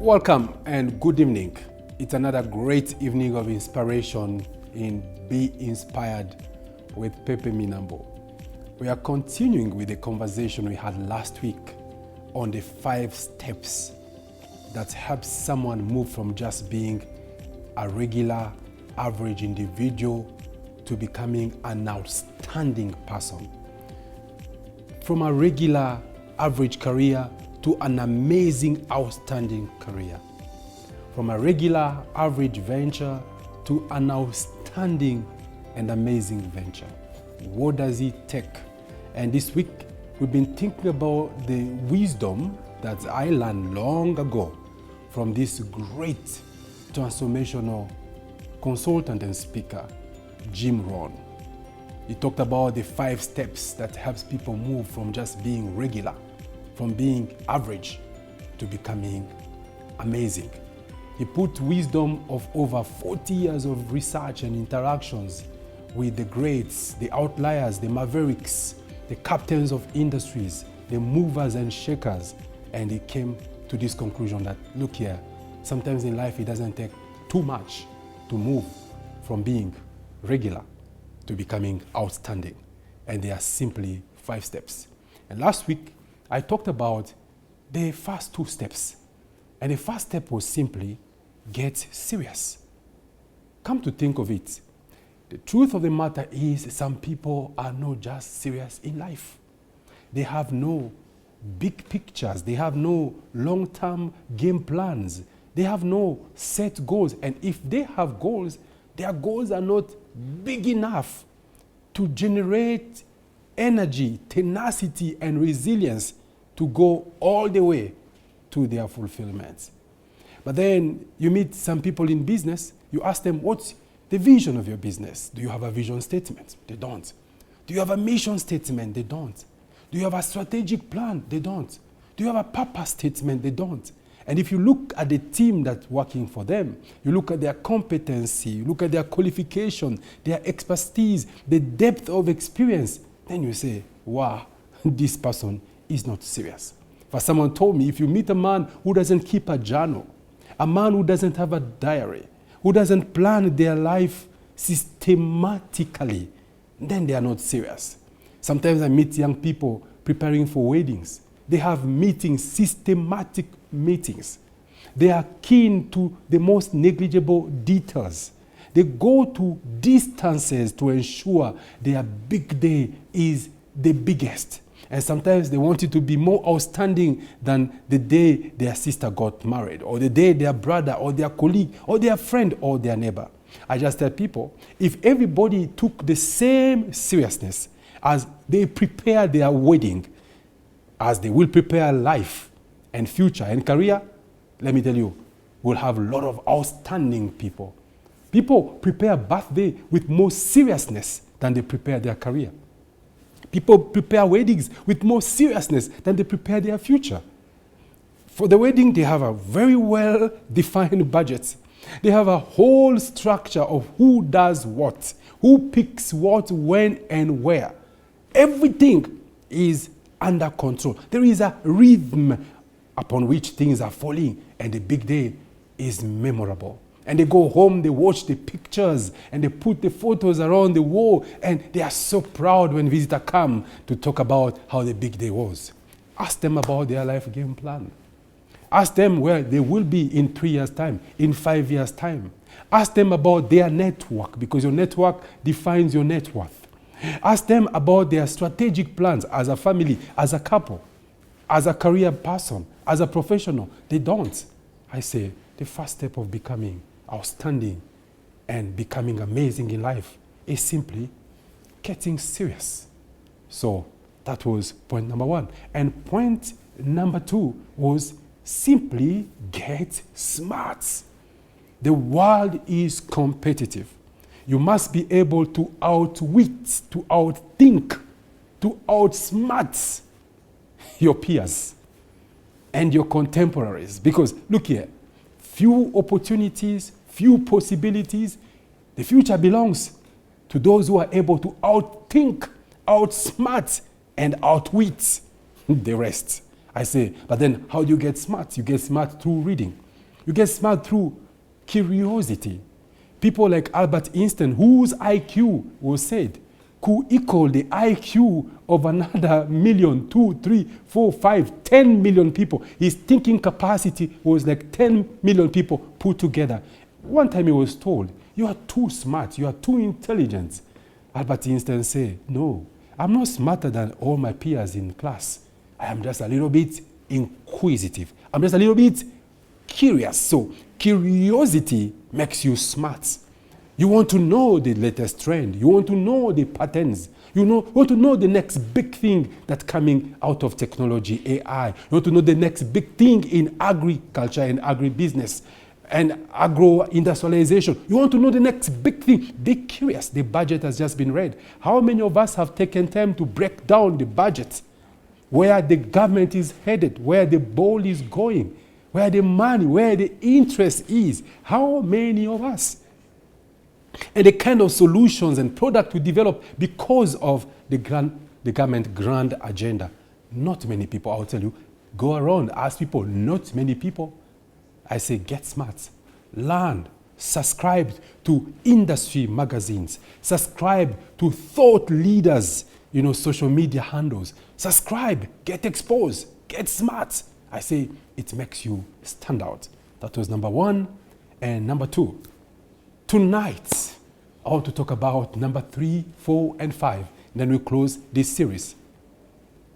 Welcome and good evening. It's another great evening of inspiration in Be Inspired with Pepe Minambo. We are continuing with the conversation we had last week on the 5 steps that help someone move from just being a regular, average individual to becoming an outstanding person. From a regular, average career to an amazing, outstanding career. From a regular, average venture to an outstanding and amazing venture. What does it take? And this week, we've been thinking about the wisdom that I learned long ago from this great transformational consultant and speaker, Jim Rohn. He talked about the 5 steps that helps people move from just being regular, from being average to becoming amazing. He put wisdom of over 40 years of research and interactions with the greats, the outliers, the mavericks, the captains of industries, the movers and shakers, and he came to this conclusion that, look here, sometimes in life it doesn't take too much to move from being regular to becoming outstanding. And they are simply 5 steps. And last week, I talked about the first 2 steps. And the first step was simply get serious. Come to think of it, the truth of the matter is some people are not just serious in life. They have no big pictures. They have no long-term game plans. They have no set goals. And if they have goals, their goals are not big enough to generate energy, tenacity, and resilience to go all the way to their fulfillment. But then you meet some people in business, you ask them, what's the vision of your business? Do you have a vision statement? They don't. Do you have a mission statement? They don't. Do you have a strategic plan? They don't. Do you have a purpose statement? They don't. And if you look at the team that's working for them, you look at their competency, you look at their qualification, their expertise, the depth of experience, then you say, wow, this person is not serious. For someone told me, if you meet a man who doesn't keep a journal, a man who doesn't have a diary, who doesn't plan their life systematically, then they are not serious. Sometimes I meet young people preparing for weddings. They have meetings, systematic meetings. They are keen to the most negligible details. They go to distances to ensure their big day is the biggest. And sometimes they want it to be more outstanding than the day their sister got married, or the day their brother, or their colleague, or their friend, or their neighbor. I just tell people, if everybody took the same seriousness as they prepare their wedding, as they will prepare life and future and career, let me tell you, we'll have a lot of outstanding people. People prepare birthday with more seriousness than they prepare their career. People prepare weddings with more seriousness than they prepare their future. For the wedding, they have a very well-defined budget. They have a whole structure of who does what, who picks what, when, and where. Everything is under control. There is a rhythm upon which things are falling, and the big day is memorable. And they go home, they watch the pictures, and they put the photos around the wall, and they are so proud when visitors come to talk about how the big day was. Ask them about their life game plan. Ask them where they will be in 3 years' time, in 5 years' time. Ask them about their network, because your network defines your net worth. Ask them about their strategic plans as a family, as a couple, as a career person, as a professional. They don't. I say the first step of becoming outstanding and becoming amazing in life is simply getting serious. So that was point number 1. And point number 2 was simply get smart. The world is competitive. You must be able to outwit, to outthink, to outsmart your peers and your contemporaries. Because look here, few opportunities, few possibilities. The future belongs to those who are able to outthink, outsmart, and outwit the rest. I say, but then how do you get smart? You get smart through reading. You get smart through curiosity. People like Albert Einstein, whose IQ was said could equal the IQ of another million, 2, 3, 4, 5, 10 million people. His thinking capacity was like 10 million people put together. One time he was told, "You are too smart, you are too intelligent." Albert Einstein said, "No, I'm not smarter than all my peers in class. I am just a little bit inquisitive. I'm just a little bit curious." So curiosity makes you smart. You want to know the latest trend. You want to know the patterns. You want to know the next big thing that's coming out of technology, AI. You want to know the next big thing in agriculture and agribusiness and agro-industrialization. You want to know the next big thing. Be curious. The budget has just been read. How many of us have taken time to break down the budget, where the government is headed, where the ball is going, where the money, where the interest is? How many of us? And the kind of solutions and product we develop because of the government grand agenda. Not many people, I'll tell you. Go around, ask people, not many people. I say, get smart, learn, subscribe to industry magazines, subscribe to thought leaders, social media handles. Subscribe, get exposed, get smart. I say, it makes you stand out. That was number one. And number two, tonight, I want to talk about number 3, 4, and 5. And then we close this series.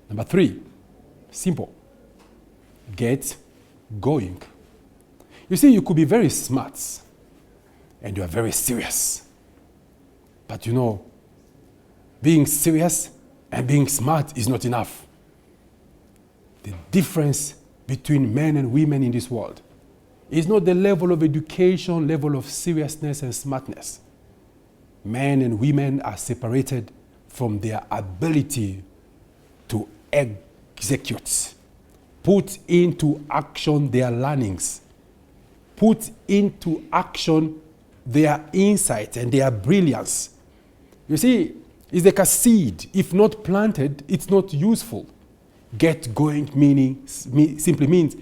Number 3, simple. Get going. You see, you could be very smart and you are very serious. But being serious and being smart is not enough. The difference between men and women in this world is not the level of education, level of seriousness and smartness. Men and women are separated from their ability to execute, put into action their learnings, put into action their insight and their brilliance. You see, it's like a seed. If not planted, it's not useful. Get going simply means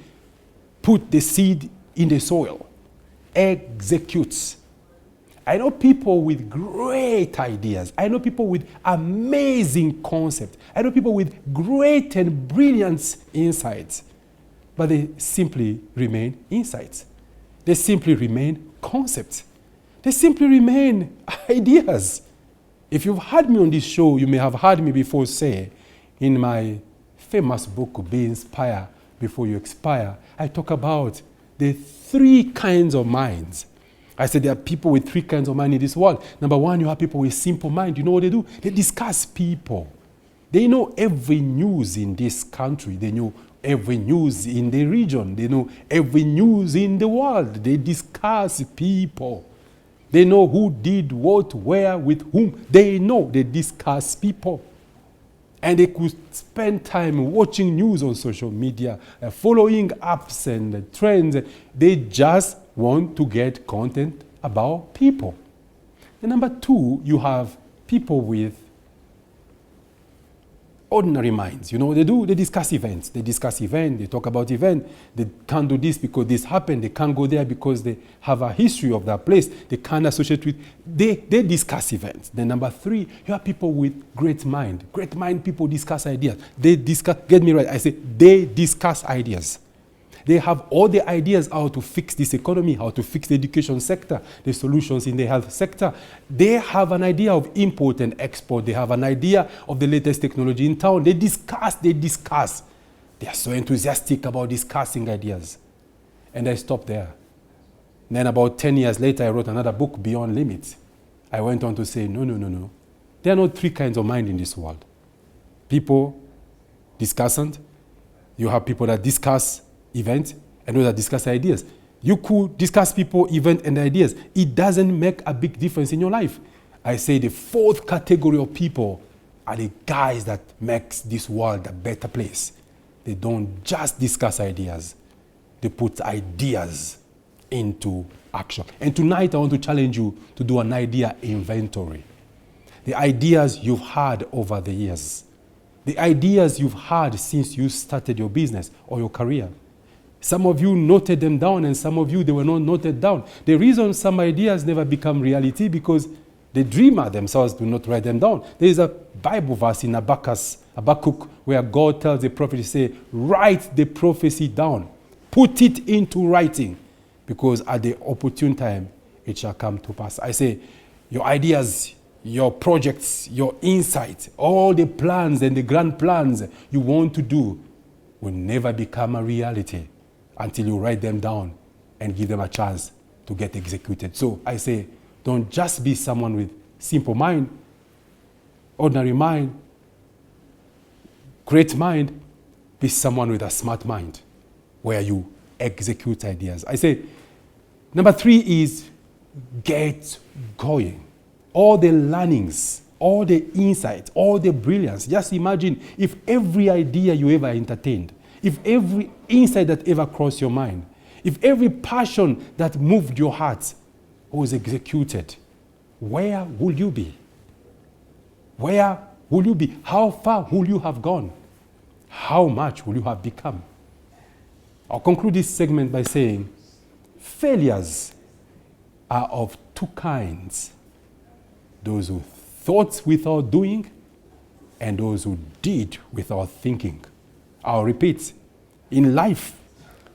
put the seed in the soil, execute. I know people with great ideas. I know people with amazing concepts. I know people with great and brilliant insights. But they simply remain insights. They simply remain concepts. They simply remain ideas. If you've heard me on this show, you may have heard me before say, in my famous book, Be Inspired Before You Expire, I talk about the 3 kinds of minds. I said there are people with 3 kinds of mind in this world. Number 1, you have people with simple mind. You know what they do? They discuss people. They know every news in this country. They know every news in the region. They know every news in the world. They discuss people. They know who did what, where, with whom. They discuss people. And they could spend time watching news on social media, following apps and trends. They just want to get content about people. And number 2, you have people with ordinary minds. You know what they do? They discuss events. They talk about events. They can't do this because this happened. They can't go there because they have a history of that place. They can't associate with. They discuss events. Then number 3, you have people with great mind. Great mind people discuss ideas. Get me right, I say they discuss ideas. They have all the ideas how to fix this economy, how to fix the education sector, the solutions in the health sector. They have an idea of import and export. They have an idea of the latest technology in town. They discuss. They are so enthusiastic about discussing ideas. And I stopped there. Then about 10 years later, I wrote another book, Beyond Limits. I went on to say, no. There are not 3 kinds of mind in this world. People, discussant. You have people that discuss event and those that discuss ideas. You could discuss people, event, and ideas. It doesn't make a big difference in your life. I say the 4th category of people are the guys that makes this world a better place. They don't just discuss ideas. They put ideas into action. And tonight I want to challenge you to do an idea inventory. The ideas you've had over the years. The ideas you've had since you started your business or your career. Some of you noted them down, and some of you, they were not noted down. The reason some ideas never become reality because the dreamer themselves do not write them down. There is a Bible verse in Habakkuk, where God tells the prophet to say, write the prophecy down. Put it into writing, because at the opportune time, it shall come to pass. I say, your ideas, your projects, your insight, all the plans and the grand plans you want to do will never become a reality until you write them down and give them a chance to get executed. So I say, don't just be someone with simple mind, ordinary mind, great mind. Be someone with a smart mind where you execute ideas. I say, number 3 is get going. All the learnings, all the insights, all the brilliance. Just imagine if every idea you ever entertained, if every insight that ever crossed your mind, if every passion that moved your heart was executed, where will you be? Where will you be? How far will you have gone? How much will you have become? I'll conclude this segment by saying, failures are of 2 kinds. Those who thought without doing, and those who did without thinking. I'll repeat, in life,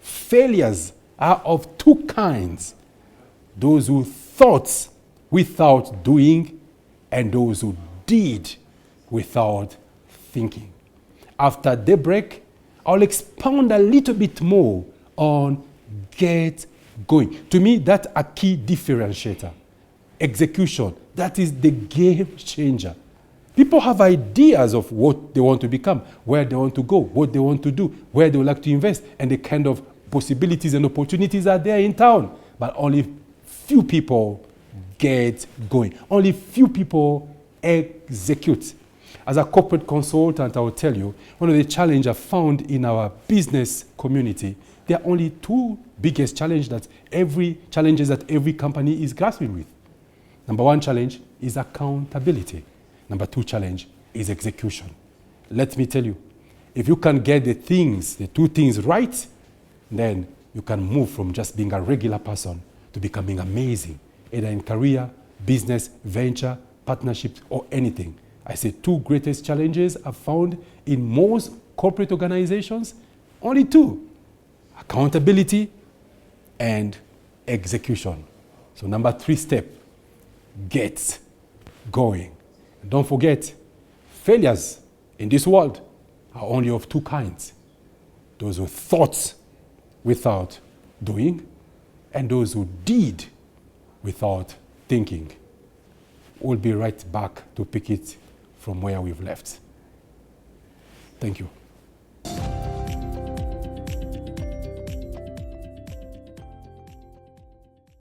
failures are of 2 kinds. Those who thought without doing, and those who did without thinking. After daybreak, I'll expound a little bit more on get going. To me, that's a key differentiator. Execution, that is the game changer. People have ideas of what they want to become, where they want to go, what they want to do, where they would like to invest, and the kind of possibilities and opportunities are there in town. But only few people get going. Only few people execute. As a corporate consultant, I will tell you, one of the challenges I've found in our business community, there are only 2 biggest challenges that every company is grappling with. Number 1 challenge is accountability. Number 2 challenge is execution. Let me tell you, if you can get the 2 things right, then you can move from just being a regular person to becoming amazing, either in career, business, venture, partnerships, or anything. I say 2 greatest challenges I've found in most corporate organizations, only 2, accountability and execution. So number 3 step, get going. And don't forget, failures in this world are only of 2 kinds. Those who thought without doing, and those who did without thinking. We'll be right back to pick it from where we've left. Thank you.